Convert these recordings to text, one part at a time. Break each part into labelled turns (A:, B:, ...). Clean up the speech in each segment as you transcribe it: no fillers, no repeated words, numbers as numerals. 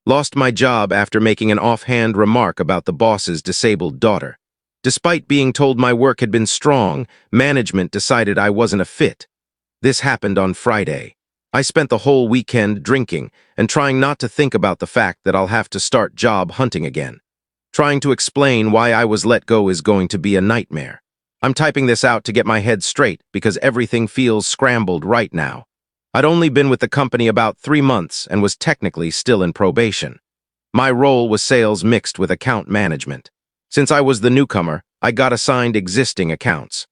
A: Lost my job after making an offhand remark about the boss's disabled daughter. Despite being told my work had been strong, management decided I wasn't a fit. This happened on Friday. I spent the whole weekend drinking and trying not to think about the fact that I'll have to start job hunting again. Trying to explain why I was let go is going to be a nightmare. I'm typing this out to get my head straight because everything feels scrambled right now. I'd only been with the company about 3 months and was technically still in probation. My role was sales mixed with account management. Since I was the newcomer, I got assigned existing accounts.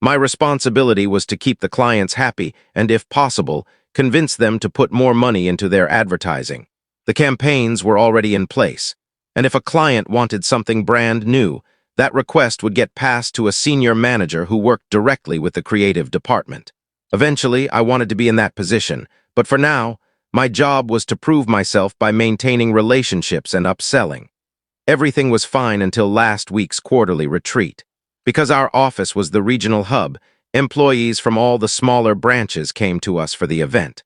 A: My responsibility was to keep the clients happy and, if possible, convince them to put more money into their advertising. The campaigns were already in place, and if a client wanted something brand new, that request would get passed to a senior manager who worked directly with the creative department. Eventually, I wanted to be in that position, but for now, my job was to prove myself by maintaining relationships and upselling. Everything was fine until last week's quarterly retreat. Because our office was the regional hub, employees from all the smaller branches came to us for the event.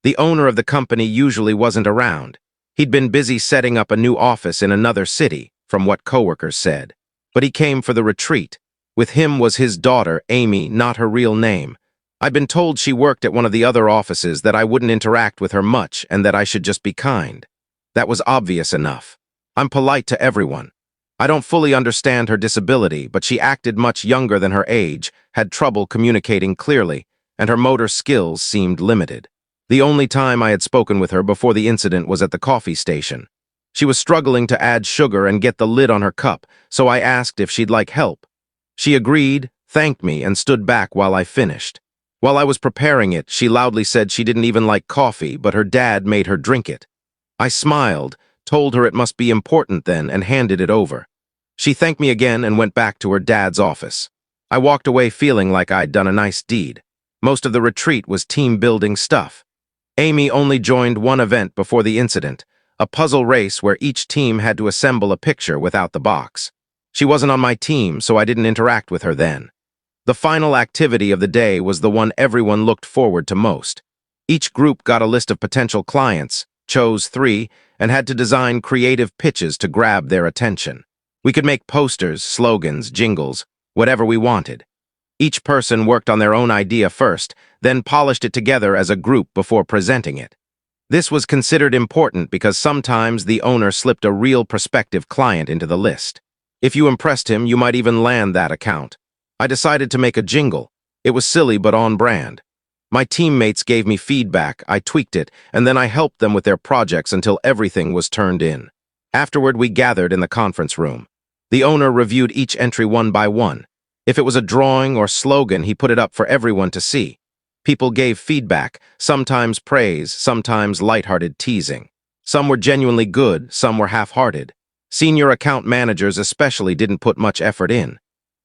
A: The owner of the company usually wasn't around. He'd been busy setting up a new office in another city, from what coworkers said. But he came for the retreat. With him was his daughter, Amy, not her real name. I'd been told she worked at one of the other offices, that I wouldn't interact with her much and that I should just be kind. That was obvious enough. I'm polite to everyone. I don't fully understand her disability, but she acted much younger than her age, had trouble communicating clearly, and her motor skills seemed limited. The only time I had spoken with her before the incident was at the coffee station. She was struggling to add sugar and get the lid on her cup, so I asked if she'd like help. She agreed, thanked me, and stood back while I finished. While I was preparing it, she loudly said she didn't even like coffee, but her dad made her drink it. I smiled, told her it must be important then, and handed it over. She thanked me again and went back to her dad's office. I walked away feeling like I'd done a nice deed. Most of the retreat was team-building stuff. Amy only joined one event before the incident, a puzzle race where each team had to assemble a picture without the box. She wasn't on my team, so I didn't interact with her then. The final activity of the day was the one everyone looked forward to most. Each group got a list of potential clients, chose 3, and had to design creative pitches to grab their attention. We could make posters, slogans, jingles, whatever we wanted. Each person worked on their own idea first, then polished it together as a group before presenting it. This was considered important because sometimes the owner slipped a real prospective client into the list. If you impressed him, you might even land that account. I decided to make a jingle. It was silly but on brand. My teammates gave me feedback, I tweaked it, and then I helped them with their projects until everything was turned in. Afterward, we gathered in the conference room. The owner reviewed each entry one by one. If it was a drawing or slogan, he put it up for everyone to see. People gave feedback, sometimes praise, sometimes lighthearted teasing. Some were genuinely good, some were half-hearted. Senior account managers especially didn't put much effort in.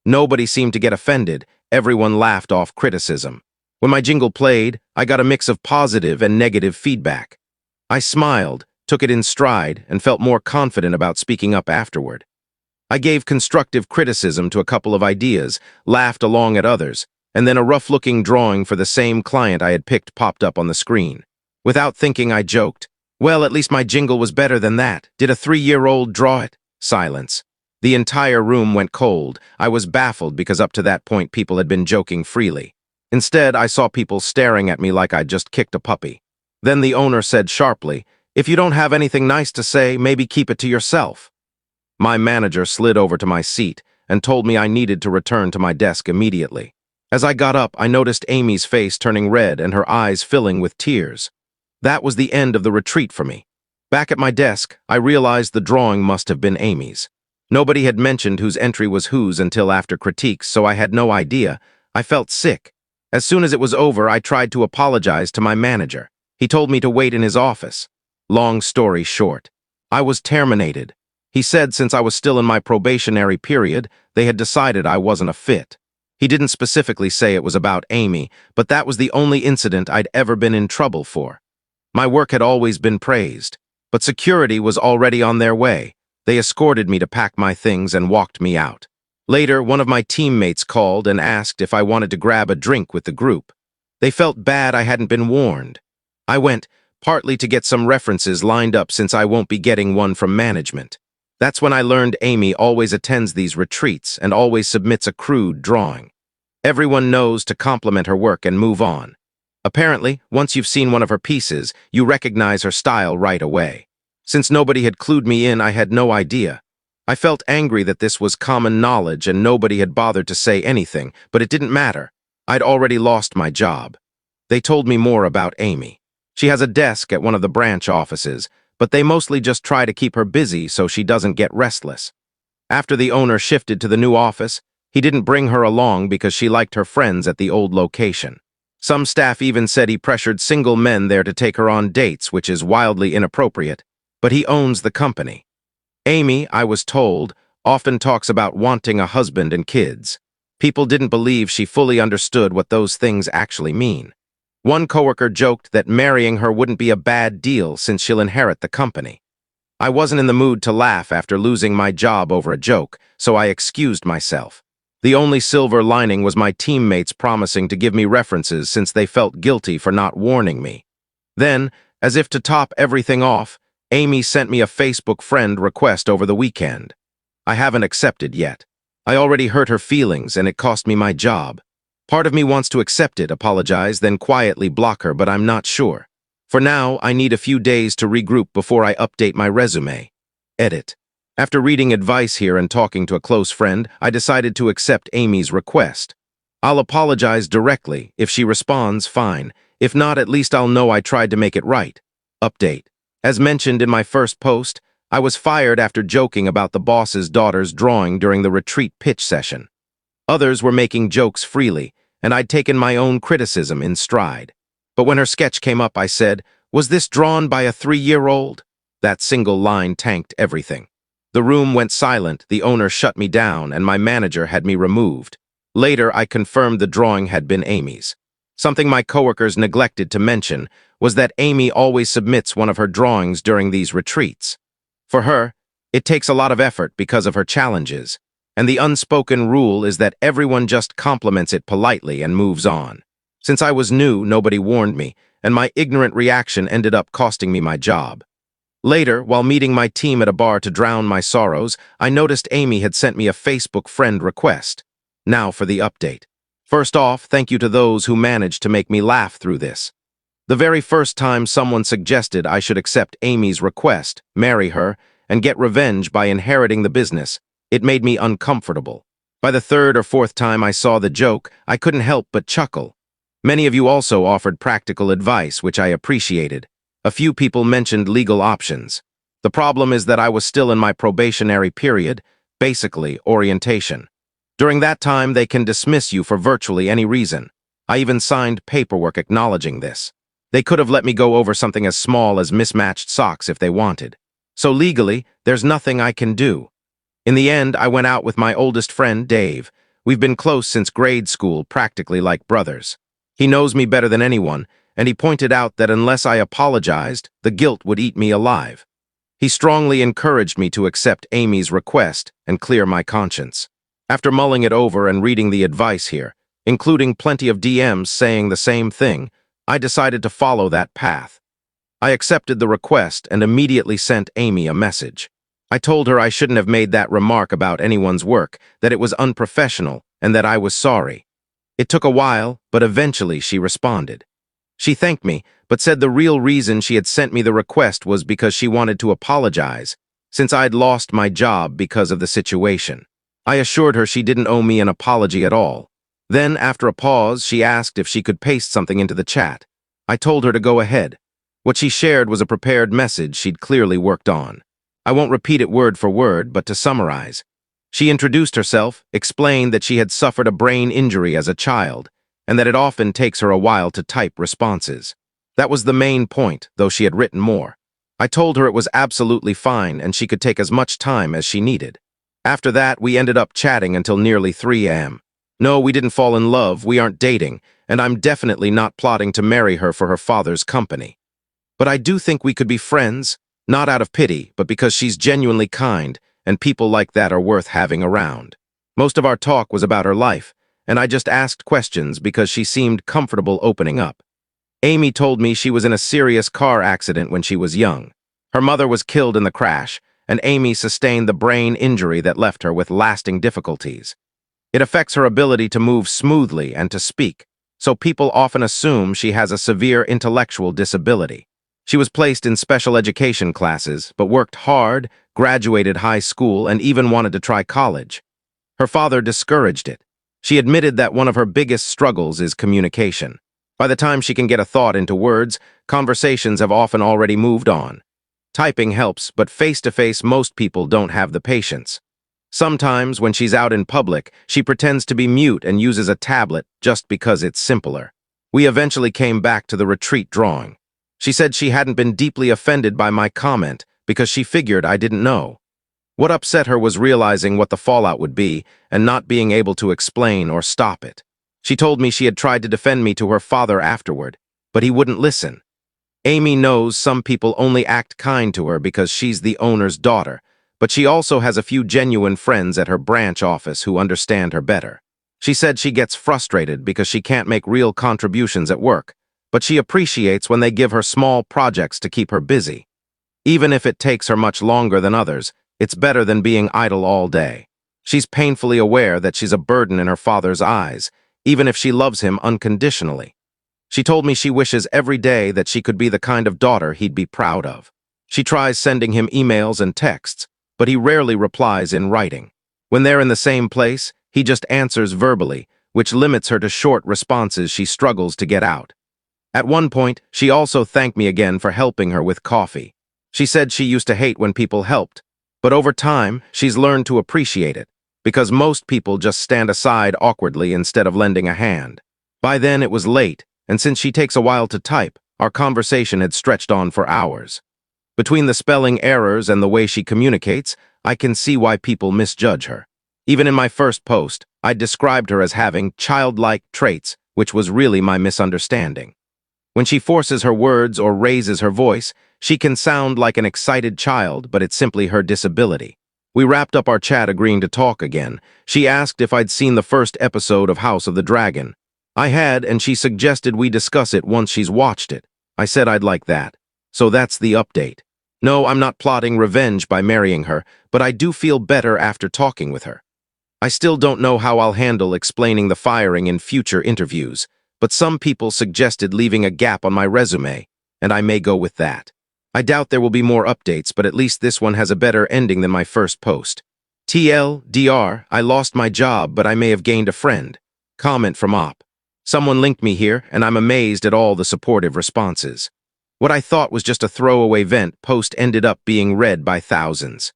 A: Nobody seemed to get offended, everyone laughed off criticism. When my jingle played, I got a mix of positive and negative feedback. I smiled, took it in stride, and felt more confident about speaking up afterward. I gave constructive criticism to a couple of ideas, laughed along at others, and then a rough-looking drawing for the same client I had picked popped up on the screen. Without thinking, I joked, "Well, at least my jingle was better than that. Did a 3-year-old draw it?" Silence. The entire room went cold. I was baffled because up to that point people had been joking freely. Instead, I saw people staring at me like I'd just kicked a puppy. Then the owner said sharply, "If you don't have anything nice to say, maybe keep it to yourself." My manager slid over to my seat and told me I needed to return to my desk immediately. As I got up, I noticed Amy's face turning red and her eyes filling with tears. That was the end of the retreat for me. Back at my desk, I realized the drawing must have been Amy's. Nobody had mentioned whose entry was whose until after critiques, so I had no idea. I felt sick. As soon as it was over, I tried to apologize to my manager. He told me to wait in his office. Long story short, I was terminated. He said since I was still in my probationary period, they had decided I wasn't a fit. He didn't specifically say it was about Amy, but that was the only incident I'd ever been in trouble for. My work had always been praised, but security was already on their way. They escorted me to pack my things and walked me out. Later, one of my teammates called and asked if I wanted to grab a drink with the group. They felt bad I hadn't been warned. I went, partly to get some references lined up since I won't be getting one from management. That's when I learned Amy always attends these retreats and always submits a crude drawing. Everyone knows to compliment her work and move on. Apparently, once you've seen one of her pieces, you recognize her style right away. Since nobody had clued me in, I had no idea. I felt angry that this was common knowledge and nobody had bothered to say anything, but it didn't matter. I'd already lost my job. They told me more about Amy. She has a desk at one of the branch offices, but they mostly just try to keep her busy so she doesn't get restless. After the owner shifted to the new office, he didn't bring her along because she liked her friends at the old location. Some staff even said he pressured single men there to take her on dates, which is wildly inappropriate, but he owns the company. Amy, I was told, often talks about wanting a husband and kids. People didn't believe she fully understood what those things actually mean. One coworker joked that marrying her wouldn't be a bad deal since she'll inherit the company. I wasn't in the mood to laugh after losing my job over a joke, so I excused myself. The only silver lining was my teammates promising to give me references since they felt guilty for not warning me. Then, as if to top everything off, Amy sent me a Facebook friend request over the weekend. I haven't accepted yet. I already hurt her feelings and it cost me my job. Part of me wants to accept it, apologize, then quietly block her, but I'm not sure. For now, I need a few days to regroup before I update my resume. Edit. After reading advice here and talking to a close friend, I decided to accept Amy's request. I'll apologize directly. If she responds, fine. If not, at least I'll know I tried to make it right. Update. As mentioned in my first post, I was fired after joking about the boss's daughter's drawing during the retreat pitch session. Others were making jokes freely, and I'd taken my own criticism in stride. But when her sketch came up, I said, "Was this drawn by a 3-year-old?" That single line tanked everything. The room went silent, the owner shut me down, and my manager had me removed. Later, I confirmed the drawing had been Amy's. Something my coworkers neglected to mention was that Amy always submits one of her drawings during these retreats. For her, it takes a lot of effort because of her challenges, and the unspoken rule is that everyone just compliments it politely and moves on. Since I was new, nobody warned me, and my ignorant reaction ended up costing me my job. Later, while meeting my team at a bar to drown my sorrows, I noticed Amy had sent me a Facebook friend request. Now for the update. First off, thank you to those who managed to make me laugh through this. The very first time someone suggested I should accept Amy's request, marry her, and get revenge by inheriting the business, it made me uncomfortable. By the third or fourth time I saw the joke, I couldn't help but chuckle. Many of you also offered practical advice, which I appreciated. A few people mentioned legal options. The problem is that I was still in my probationary period, basically orientation. During that time, they can dismiss you for virtually any reason. I even signed paperwork acknowledging this. They could have let me go over something as small as mismatched socks if they wanted. So legally, there's nothing I can do. In the end, I went out with my oldest friend, Dave. We've been close since grade school, practically like brothers. He knows me better than anyone, and he pointed out that unless I apologized, the guilt would eat me alive. He strongly encouraged me to accept Amy's request and clear my conscience. After mulling it over and reading the advice here, including plenty of DMs saying the same thing, I decided to follow that path. I accepted the request and immediately sent Amy a message. I told her I shouldn't have made that remark about anyone's work, that it was unprofessional, and that I was sorry. It took a while, but eventually she responded. She thanked me, but said the real reason she had sent me the request was because she wanted to apologize, since I'd lost my job because of the situation. I assured her she didn't owe me an apology at all. Then, after a pause, she asked if she could paste something into the chat. I told her to go ahead. What she shared was a prepared message she'd clearly worked on. I won't repeat it word for word, but to summarize. She introduced herself, explained that she had suffered a brain injury as a child, and that it often takes her a while to type responses. That was the main point, though she had written more. I told her it was absolutely fine and she could take as much time as she needed. After that, we ended up chatting until nearly 3 a.m. No, we didn't fall in love, we aren't dating, and I'm definitely not plotting to marry her for her father's company. But I do think we could be friends, not out of pity, but because she's genuinely kind, and people like that are worth having around. Most of our talk was about her life, and I just asked questions because she seemed comfortable opening up. Amy told me she was in a serious car accident when she was young. Her mother was killed in the crash, and Amy sustained the brain injury that left her with lasting difficulties. It affects her ability to move smoothly and to speak, so people often assume she has a severe intellectual disability. She was placed in special education classes, but worked hard, graduated high school, and even wanted to try college. Her father discouraged it. She admitted that one of her biggest struggles is communication. By the time she can get a thought into words, conversations have often already moved on. Typing helps, but face-to-face most people don't have the patience. Sometimes, when she's out in public, she pretends to be mute and uses a tablet just because it's simpler. We eventually came back to the retreat drawing. She said she hadn't been deeply offended by my comment because she figured I didn't know. What upset her was realizing what the fallout would be and not being able to explain or stop it. She told me she had tried to defend me to her father afterward, but he wouldn't listen. Amy knows some people only act kind to her because she's the owner's daughter, but she also has a few genuine friends at her branch office who understand her better. She said she gets frustrated because she can't make real contributions at work, but she appreciates when they give her small projects to keep her busy. Even if it takes her much longer than others, it's better than being idle all day. She's painfully aware that she's a burden in her father's eyes, even if she loves him unconditionally. She told me she wishes every day that she could be the kind of daughter he'd be proud of. She tries sending him emails and texts, but he rarely replies in writing. When they're in the same place, he just answers verbally, which limits her to short responses she struggles to get out. At one point, she also thanked me again for helping her with coffee. She said she used to hate when people helped, but over time, she's learned to appreciate it, because most people just stand aside awkwardly instead of lending a hand. By then, it was late, and since she takes a while to type, our conversation had stretched on for hours. Between the spelling errors and the way she communicates, I can see why people misjudge her. Even in my first post, I described her as having childlike traits, which was really my misunderstanding. When she forces her words or raises her voice, she can sound like an excited child, but it's simply her disability. We wrapped up our chat agreeing to talk again. She asked if I'd seen the first episode of House of the Dragon. I had, and she suggested we discuss it once she's watched it. I said I'd like that. So that's the update. No, I'm not plotting revenge by marrying her, but I do feel better after talking with her. I still don't know how I'll handle explaining the firing in future interviews, but some people suggested leaving a gap on my resume, and I may go with that. I doubt there will be more updates, but at least this one has a better ending than my first post. TLDR, I lost my job, but I may have gained a friend. Comment from Op. Someone linked me here, and I'm amazed at all the supportive responses. What I thought was just a throwaway vent post ended up being read by thousands.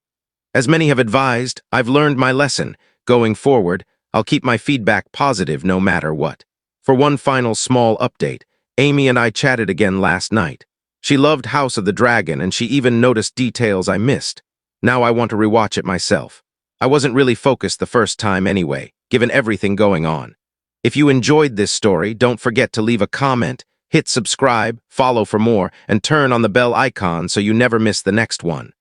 A: As many have advised, I've learned my lesson. Going forward, I'll keep my feedback positive no matter what. For one final small update, Amy and I chatted again last night. She loved House of the Dragon, and she even noticed details I missed. Now I want to rewatch it myself. I wasn't really focused the first time anyway, given everything going on. If you enjoyed this story, don't forget to leave a comment, hit subscribe, follow for more, and turn on the bell icon so you never miss the next one.